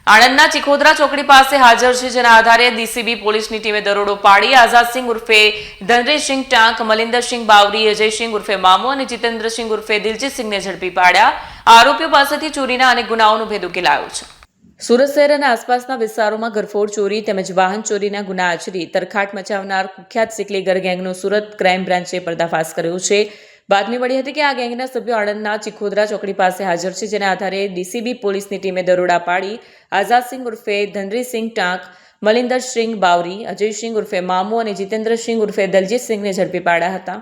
આણંદના ચિખોદરા ચોકડી પાસે હાજર છે, જેના આધારે ડીસીબી પોલીસની ટીમે દરોડો પાડી આઝાદસિંહ ઉર્ફે ધનરીસિંહ ટાંક, મલિંદરસિંહ બાવરી, અજયસિંહ ઉર્ફે મામુ અને જીતેન્દ્રસિંહ ઉર્ફે દિલજીતસિંહને ઝડપી પાડ્યા. આરોપીઓ પાસેથી ચોરીના અનેક ગુનાઓનો ભેદ ઉકેલાયો છે. સુરત શહેર અને આસપાસના વિસ્તારોમાં ઘરફોડ ચોરી તેમજ વાહન ચોરીના ગુના આચરી તરખાટ મચાવનાર કુખ્યાત સિકલીગર ગેંગનો સુરત ક્રાઇમ બ્રાન્ચે પર્દાફાશ કર્યો છે. બાતમી મળી હતી કે આ ગેંગના સભ્યો આણંદના ચિખોદરા ચોકડી પાસે હાજર છે, જેના આધારે ડીસીબી પોલીસની ટીમે દરોડા પાડી આઝાદસિંહ ઉર્ફે ધનરીસિંહ ટાંક, મલિંદરસિંહ બાવરી, અજયસિંહ ઉર્ફે મામુ અને જીતેન્દ્રસિંહ ઉર્ફે દલજીતસિંહને ઝડપી પાડ્યા હતા.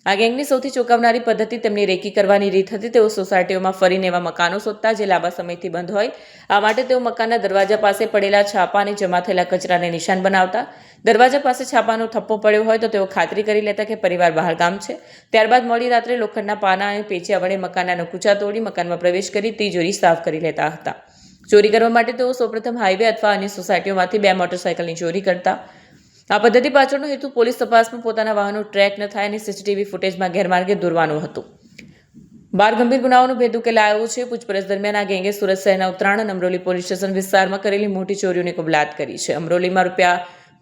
આ ગેંગની સૌથી ચોંકાવનારી પદ્ધતિ તેમની રેકી કરવાની રીત હતી. તેઓ સોસાયટીઓમાં ફરીને એવા મકાનો શોધતા જે લાંબા સમયથી બંધ હોય. આ માટે તેઓ મકાનના દરવાજા પાસે પડેલા છાપા અને જમા થયેલા કચરાને નિશાન બનાવતા. દરવાજા પાસે છાપાનો થપ્પો પડ્યો હોય તો તેઓ ખાતરી કરી લેતા કે પરિવાર બહારગામ છે. ત્યારબાદ મોડી રાત્રે લોખંડના પાના અને પેચિયા વડે મકાનના નકુચા તોડી મકાનમાં પ્રવેશ કરી તિજોરી સાફ કરી લેતા હતા. ચોરી કરવા માટે તેઓ સૌપ્રથમ હાઈવે અથવા અન્ય સોસાયટીઓમાંથી 2 મોટરસાયકલની ચોરી કરતા. આ પદ્ધતિ પાછળનો હેતુ પોલીસ તપાસમાં પોતાના વાહનો ટ્રેક ન થાય અને સીસીટીવી ફૂટેજમાં ગેરમાર્ગે દોરવાનો હતો. 12 ગંભીર ગુનાઓનો ભેદ ઉકેલાયો છે. પૂછપરછ દરમિયાન આ ગેંગે સુરત શહેરના ઉત્તરાયણ અને અમરોલી પોલીસ સ્ટેશન વિસ્તારમાં કરેલી મોટી ચોરીઓની કબૂલાત કરી છે. અમરોલીમાં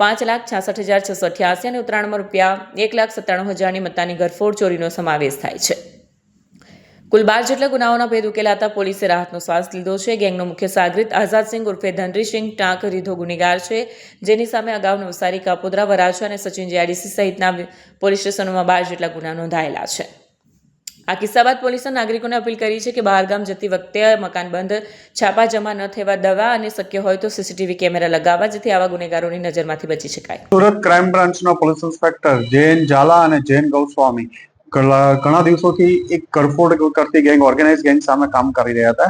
₹5,66,688 અને ઉત્તરાયણમાં ₹1,97,000ની મત્તાની ઘરફોડ ચોરીનો સમાવેશ થાય છે. કુલ 12 જેટલા ગુનાઓના ભેદ ઉકેલાતા પોલીસે રાહતનો શ્વાસ લીધો છે. ગેંગનો મુખ્ય સાગરીત આઝાદસિંહ ઉર્ફે ધનરીસિંહ ટાંક રીધો ગુનેગાર છે, જેની સામે અગાઉ નવસારી, કાપોદ્રા, વરાછા અને સચિન જીઆઈડીસી સહિતના પોલીસ સ્ટેશનોમાં 12 જેટલા ગુના નોંધાયેલા છે. આ કિસ્સા બાદ પોલીસે નાગરિકોને અપીલ કરી છે કે બહારગામ જતી વખતે મકાન બંધ, છાપા જમા ન થવા દેવા અને શક્ય હોય તો સીસીટીવી કેમેરા લગાવવા, જેથી આવા ગુનેગારોની નજરમાંથી બચી શકાય. સુરત ક્રાઇમ બ્રાન્ચના પોલીસ ઇન્સ્પેક્ટર જૈન ઝાલા અને જૈન ગૌસ્વામી ઘણા દિવસોથી એક ઘરફોડ કરતી ગેંગ, ઓર્ગેનાઇઝ ગેંગ સામે કામ કરી રહ્યા હતા.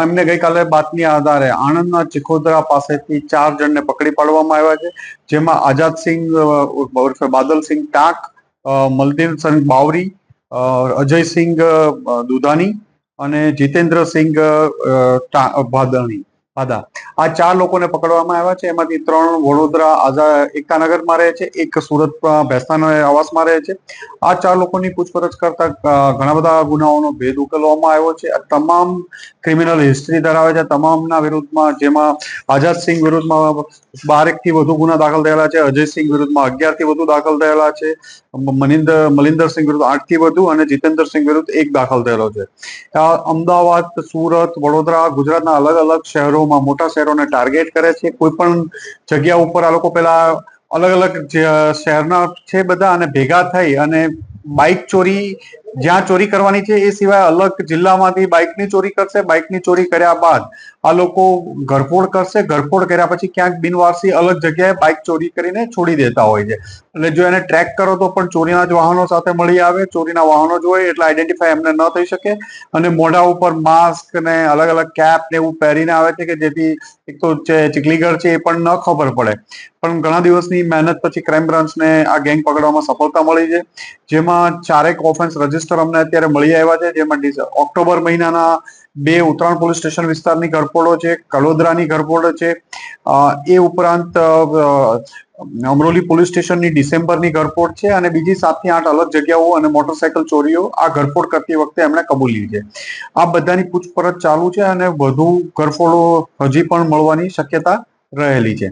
એમને ગઈકાલે બાતમી આધારે આણંદના ચિખોદરા પાસેથી 4 જણને પકડી પાડવામાં આવ્યા છે, જેમાં આઝાદસિંહ ઉર્ફે બાદલસિંહ ટાંક, મલદીરસિંહ બાવરી, અજયસિંહ દુધાની અને જીતેન્દ્રસિંહ ભાદા. આ 4 લોકોને પકડવામાં આવ્યા છે. એમાંથી 3 વડોદરા એકતાનગરમાં રહે છે, એક સુરત ભેસ્તાન આવાસમાં રહે છે. આ 4 લોકોની પૂછપરછ કરતા ઘણા બધા ગુનાઓનો ભેદ ઉકેલવામાં આવ્યો છે. આ તમામ ક્રિમિનલ હિસ્ટ્રી ધરાવે છે. તમામના વિરુદ્ધમાં, જેમાં આઝાદસિંહ વિરુદ્ધમાં 12 થી વધુ ગુના દાખલ થયેલા છે, અજયસિંહ વિરુદ્ધમાં 11 થી વધુ દાખલ થયેલા છે, મલિંદરસિંહ વિરુદ્ધ 8 થી વધુ અને જીતેન્દ્રસિંહ વિરુદ્ધ 1 દાખલ થયેલો છે. અમદાવાદ, સુરત, વડોદરા, ગુજરાતના અલગ અલગ શહેરોમાં, મોટા શહેરોને ટાર્ગેટ કરે છે. કોઈ પણ જગ્યા ઉપર આ લોકો પેલા અલગ અલગ શહેરના છે બધા, અને ભેગા થઈ અને બાઇક ચોરી જ્યાં ચોરી કરવાની છે એ સિવાય અલગ જિલ્લામાંથી બાઇકની ચોરી કરશે. બાઇકની ચોરી કર્યા બાદ આ લોકો ઘરફોડ કરશે. ઘરફોડ કર્યા પછી ક્યાંક બિનવારસી અલગ જગ્યાએ બાઇક ચોરી કરીને છોડી દેતા હોય છે. એટલે જો એને ટ્રેક કરો તો પણ ચોરીના જ વાહનો સાથે મળી આવે. ચોરીના વાહનો જ હોય એટલે આઈડેન્ટિફાય એમને ન થઈ શકે. અને મોઢા ઉપર માસ્ક ને અલગ અલગ કેપ ને એવું પહેરીને આવે છે કે જેથી એક તો ચીખલીગર છે એ પણ ન ખબર પડે. પણ ઘણા દિવસની મહેનત પછી ક્રાઇમ બ્રાન્ચને આ ગેંગ પકડવામાં સફળતા મળી છે, જેમાં 4 ઓફેન્સ રજીસ્ટર અમને અત્યારે મળી આવ્યા છે. જેમાં ઓક્ટોબર મહિનાના 2 ઉત્તરાયણ પોલીસ સ્ટેશન વિસ્તારની ઘરફોડો છે, કલોદરાની ઘરફોડો છે. એ ઉપરાંત અમરોલી પોલીસ સ્ટેશનની ડિસેમ્બરની ઘરફોડ છે, અને બીજી 7 થી 8 અલગ જગ્યાઓ અને મોટરસાયકલ ચોરીઓ આ ઘરફોડ કરતી વખતે એમણે કબૂલી છે. આ બધાની પૂછપરછ ચાલુ છે અને વધુ ઘરફોડો હજી પણ મળવાની શક્યતા રહેલી છે.